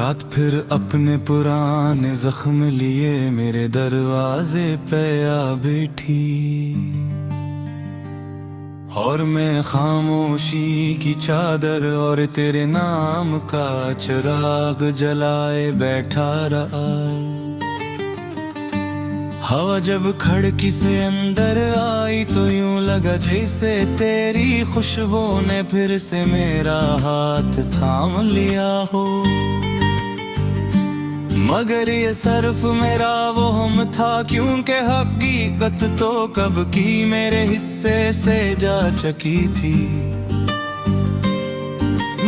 रात फिर अपने पुराने जख्म लिए मेरे दरवाजे पे आ बैठी, और मैं खामोशी की चादर और तेरे नाम का चिराग जलाए बैठा रहा। हवा जब खिड़की से अंदर आई तो यूं लगा जैसे तेरी खुशबू ने फिर से मेरा हाथ थाम लिया हो। मगर ये सिर्फ मेरा वहम था, क्योंकि हकीकत तो कब की मेरे हिस्से से जा चुकी थी।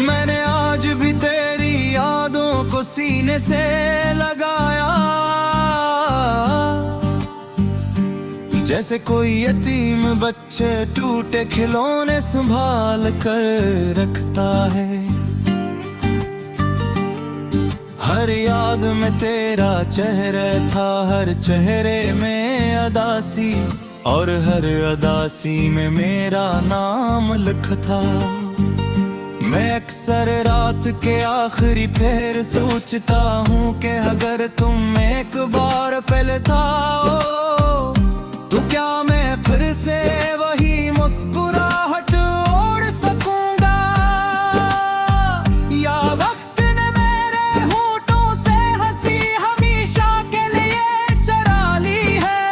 मैंने आज भी तेरी यादों को सीने से लगाया, जैसे कोई यतीम बच्चे टूटे खिलौने संभाल कर रखता है। हर याद में तेरा चेहरा था, हर चेहरे में अदासी, और हर अदासी में मेरा नाम लिखा था। मैं अक्सर रात के आखिरी पहर सोचता हूँ कि अगर तुम एक बार पहले था तो क्या मैं फिर से वही मुस्कुराहट ओढ़ सकूंगा, या वक्त ने मेरे होठों से हंसी हमेशा के लिए चुरा ली है।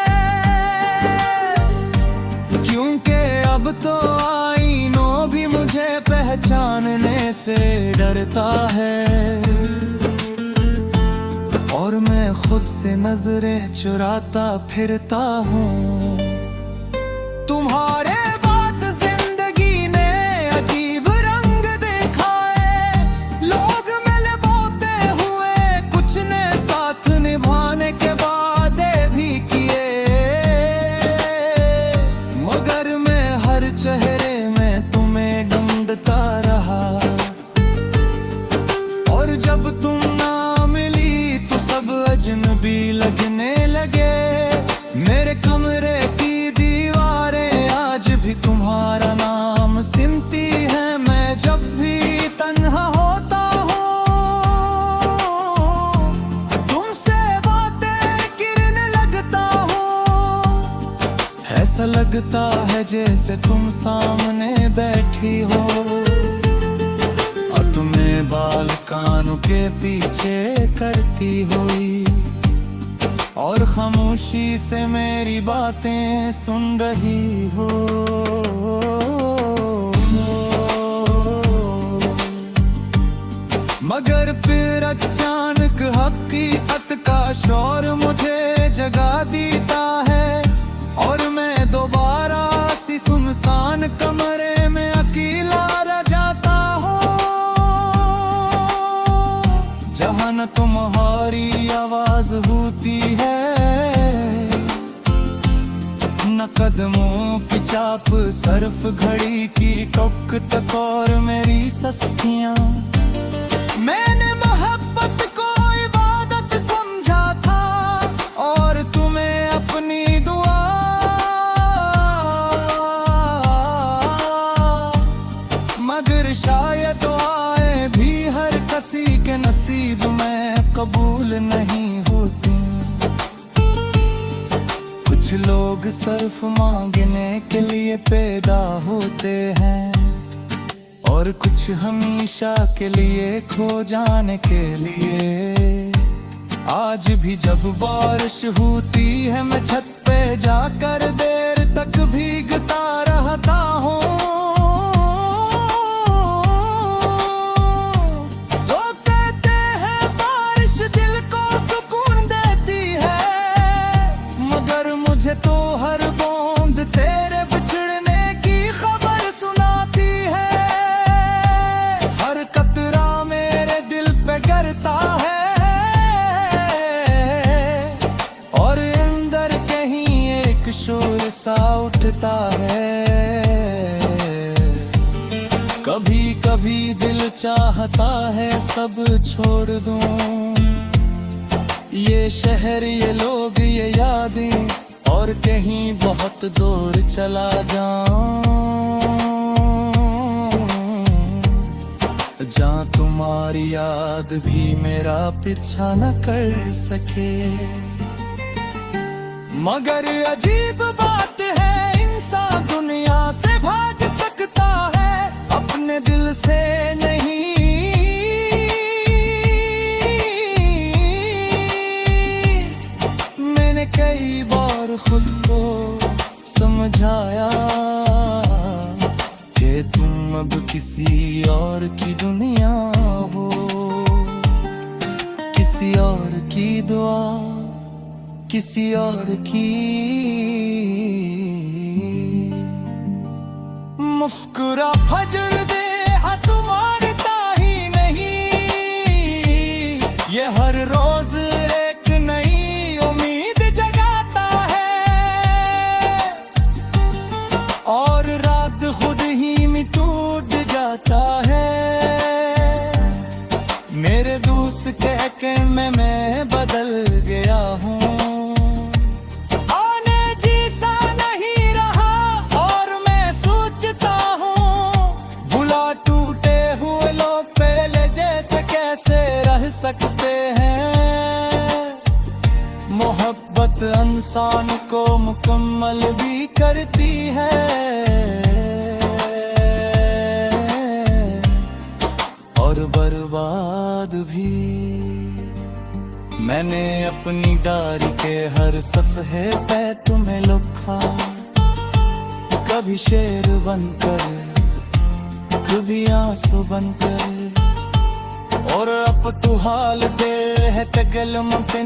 क्योंकि अब तो आईनों भी मुझे पहचानने से डरता है, और मैं खुद से नजरें चुराता फिरता हूँ। तुम्हारे बाद जिंदगी ने अजीब रंग दिखाए, लोग मिल बोते हुए कुछ ने साथ निभाने के वादे भी किए, मगर मैं हर चेहरे में तुम्हें ढूंढता रहा। और जब तुम ना मिली तो सब अजनबी लगने लगे। मेरे कमरे की दीवारें आज भी तुम्हारा नाम सुनती है। मैं जब भी तन्हा होता हूँ तुमसे बातें करने लगता हूँ। ऐसा लगता है जैसे तुम सामने बैठी हो और तुम्हें बाल कानों के पीछे करती हुई, और खामोशी से मेरी बातें सुन रही हो। मगर फिर अचानक हकीकत का शोर मुझे जगा देता है, और मैं दोबारा सी सुनसान कमरे में अकेला रह जाता हूँ, जहाँ न तुम्हारी आवाज होती है न कदमों की चाप, सिर्फ घड़ी की टोक तक और मेरी सस्तियां। मैंने मोहब्बत को इबादत समझा था और तुम्हें अपनी दुआ, मगर शायद दुआएं भी हर किसी के नसीब में कबूल नहीं होती। कुछ लोग सिर्फ मांगने के लिए पैदा होते हैं, और कुछ हमेशा के लिए खो जाने के लिए। आज भी जब बारिश होती है मैं छत पे जाकर देर तक भीगता रहता हूँ। तो हर बूंद तेरे बिछड़ने की खबर सुनाती है, हर कतरा मेरे दिल पे गिरता है, और अंदर कहीं एक शोर सा उठता है। कभी कभी दिल चाहता है सब छोड़ दूं, ये शहर ये लोग ये यादें, और कहीं बहुत दूर चला जाऊं। जा तुम्हारी याद भी मेरा पीछा न कर सके। मगर अजीब बात है, इंसान दुनिया से भाग सकता है, अपने दिल से नहीं। मैंने कई बार खुद को समझाया कि तुम अब किसी और की दुनिया हो, किसी और की दुआ, किसी और की मुस्कुरा फजर दे हाथ मारता ही नहीं। ये हर रोज एक नई उम्मीद जगाता है, और रात खुद ही में टूट जाता है। मेरे दोस्त कह के मैं बदल गया हूँ, सकते हैं। मोहब्बत इंसान को मुकम्मल भी करती है, और बर्बाद भी। मैंने अपनी डायरी के हर सफ़े पे तुम्हें लिखा, कभी शेर बनकर, कभी आंसू बनकर, और अब तू हाल दे है तगल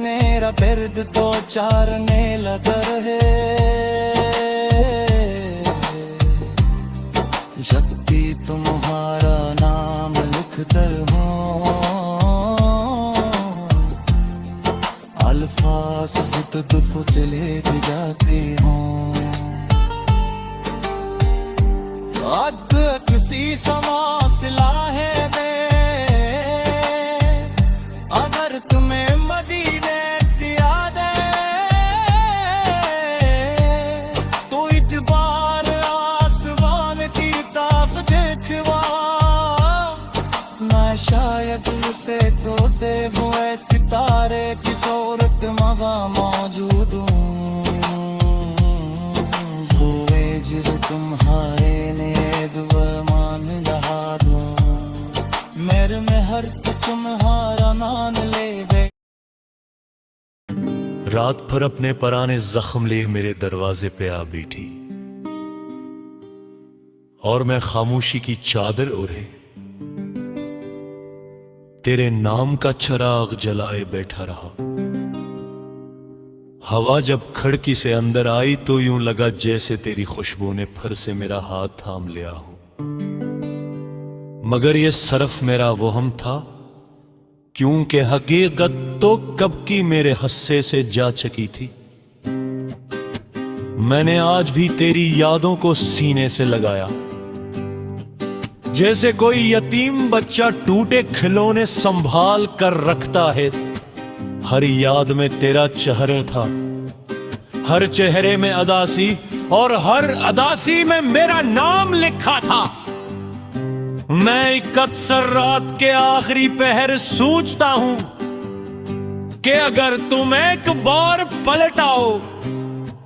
मेरा बिरद दो चार ने लदर है। जब भी तुम्हारा नाम लिखता हूँ, अल्फाज खुद चले जाते हूँ। अब किसी समा सिला है शायद से तोड़ते हुए सितारे की सूरत मगा मौजूद हूँ। जब तुम्हारे ने दुआ मान रहा दो, मेरे में हर तुम्हारा मान ले। रात भर अपने पराने जख्म लिए मेरे दरवाजे पे आ बैठी, और मैं खामोशी की चादर ओढ़े तेरे नाम का चिराग जलाए बैठा रहा। हवा जब खिड़की से अंदर आई तो यूं लगा जैसे तेरी खुशबू ने फिर से मेरा हाथ थाम लिया हो। मगर ये सिर्फ मेरा वहम था, क्योंकि हकीकत तो कब की मेरे हस्से से जा चुकी थी। मैंने आज भी तेरी यादों को सीने से लगाया, जैसे कोई यतीम बच्चा टूटे खिलौने संभाल कर रखता है। हर याद में तेरा चेहरा था, हर चेहरे में अदासी, और हर अदासी में मेरा नाम लिखा था। मैं इकहत्तर रात के आखिरी पहर सोचता हूं कि अगर तुम एक बार पलट आओ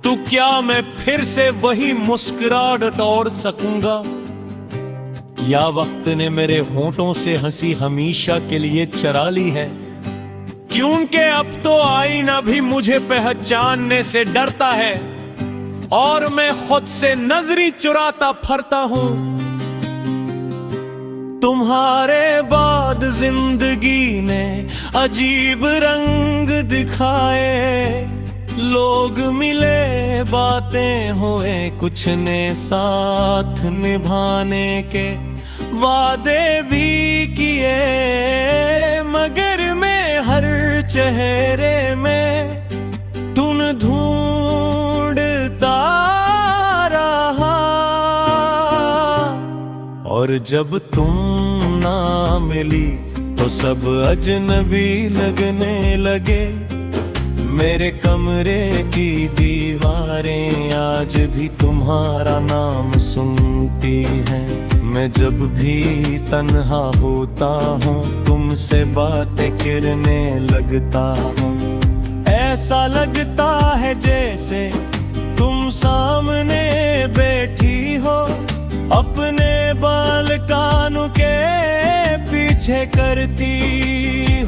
तो क्या मैं फिर से वही मुस्कुराहट तोड़ सकूंगा, या वक्त ने मेरे होंठों से हंसी हमेशा के लिए चरा ली है। क्योंकि अब तो आईना भी मुझे पहचानने से डरता है, और मैं खुद से नजरी चुराता फिरता हूं। तुम्हारे बाद जिंदगी ने अजीब रंग दिखाए, लोग मिले बातें हुए, कुछ ने साथ निभाने के वादे भी किए, मगर मैं हर चेहरे में तुम ढूंढता रहा। और जब तुम ना मिली तो सब अजनबी लगने लगे। मेरे कमरे की दीवारें आज भी तुम्हारा नाम सुनती हैं। मैं जब भी तन्हा होता हूँ तुमसे बातें करने लगता हूँ। ऐसा लगता है जैसे तुम सामने बैठी हो, अपने बाल कानों के पीछे करती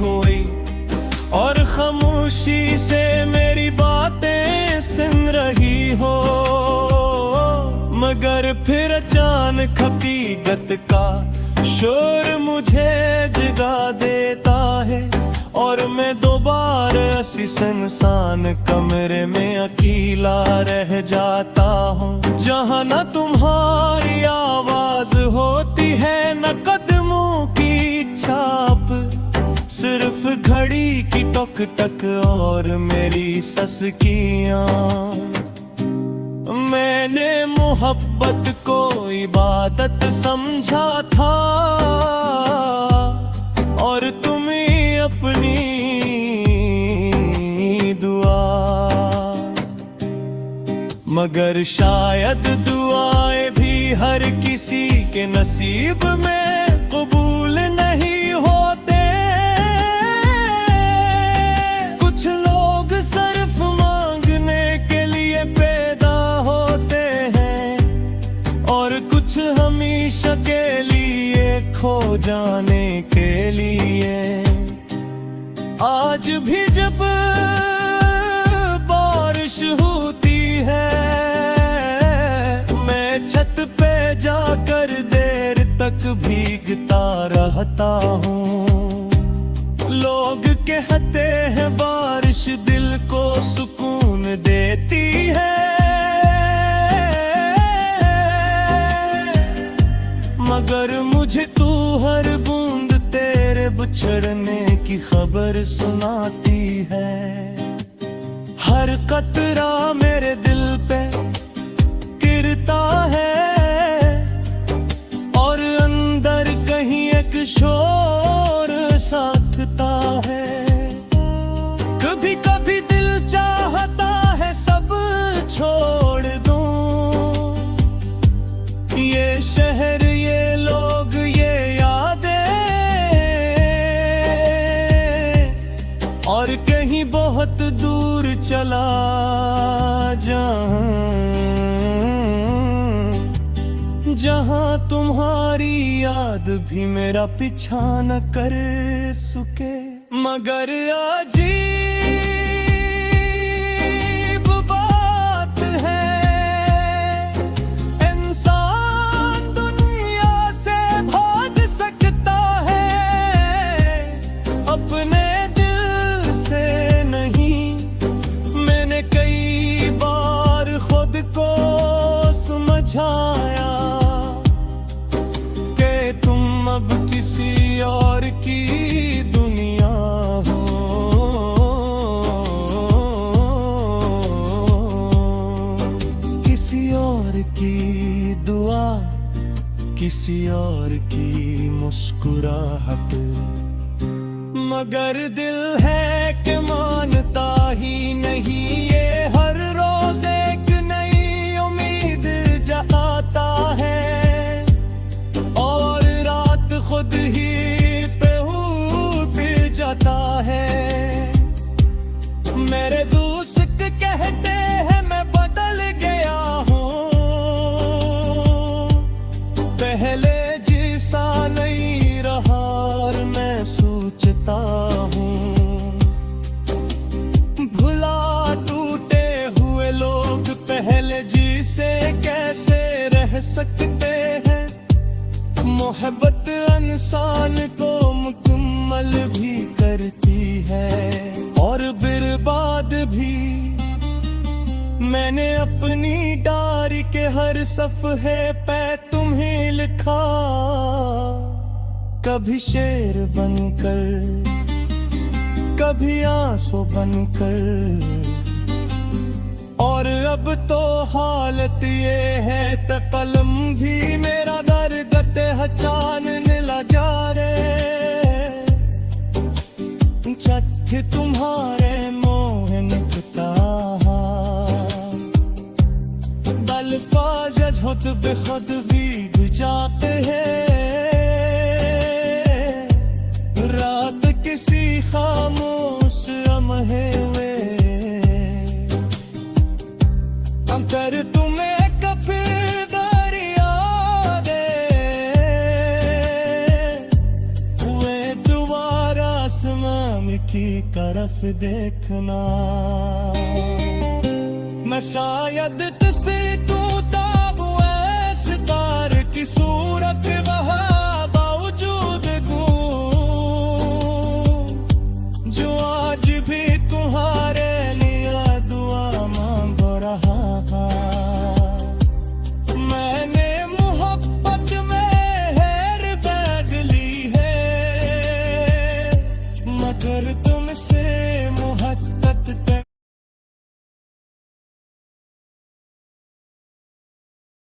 हुई, और खामोशी से मेरी बातें सुन रही हो। मगर फिर अचानक हकीकत का शोर मुझे जगा देता है, और मैं दोबारा इसी सुनसान कमरे में अकेला रह जाता हूँ। जहाँ न तुम्हारी आवाज होती है न कदमों की छाप, सिर्फ घड़ी की टक टक और मेरी सस की आँख। मैंने मोहब्बत को इबादत समझा था, और तुम्हें अपनी दुआ। मगर शायद दुआएं भी हर किसी के नसीब में कबूल नहीं होते। कुछ लोग सिर्फ मांगने के लिए पैदा होते हैं, और कुछ हमेशा के लिए खो जाने के लिए। आज भी जब बारिश होती है, मैं छत पे जाकर देर तक भीगता रहता हूँ। लोग कहते हैं बारिश दिल को सुकून देती है, मगर मुझे तू हर बूंद तेरे बिछड़ने की खबर सुनाती है। हर कतरा मेरे दिल पे गिरता है, और अंदर कहीं एक शोर साथता है। कभी कभी दिल चाहता है सब छोड़ दूं, ये शहर ये लोग ये यादें, और कहीं बहुत दूर चला जाऊं, जहां तुम्हारी याद भी मेरा पीछा न कर सके। मगर अजीब बात है, इंसान दुनिया से भाग सकता है, अपने दिल से नहीं। मैंने कई बार खुद को समझाया कि तुम अब किसी और की दुनिया हो। किसी और की दुआ, किसी और की मुस्कुराहट, मगर दिल है कि मानता ही नहीं। ये हर रोज एक नई उम्मीद जगाता है, और रात खुद ही पे उठ जाता है। मेरे दोस्त कहते हैं मैं बदल गया हूँ, पहले जैसा नहीं रहा, और मैं सोचता हूँ भुला टूटे हुए लोग पहले जिसे कैसे रह सकते हैं। मोहब्बत इंसान को मुकम्मल भी करती है और बर्बाद भी। मैंने अपनी डायरी के हर सफ़हे पे तुम्हें लिखा, कभी शेर बनकर, कभी आंसू बनकर। और अब तो हालत ये है त कलम भी मेरा दर्द पहचानने लगा रे। चट तुम्हारे मोह निकता अल्फाज खुद बेखुद भी जाते हैं। की तरफ देखना। मैं शायद किसी तू ताब सितार की सूरत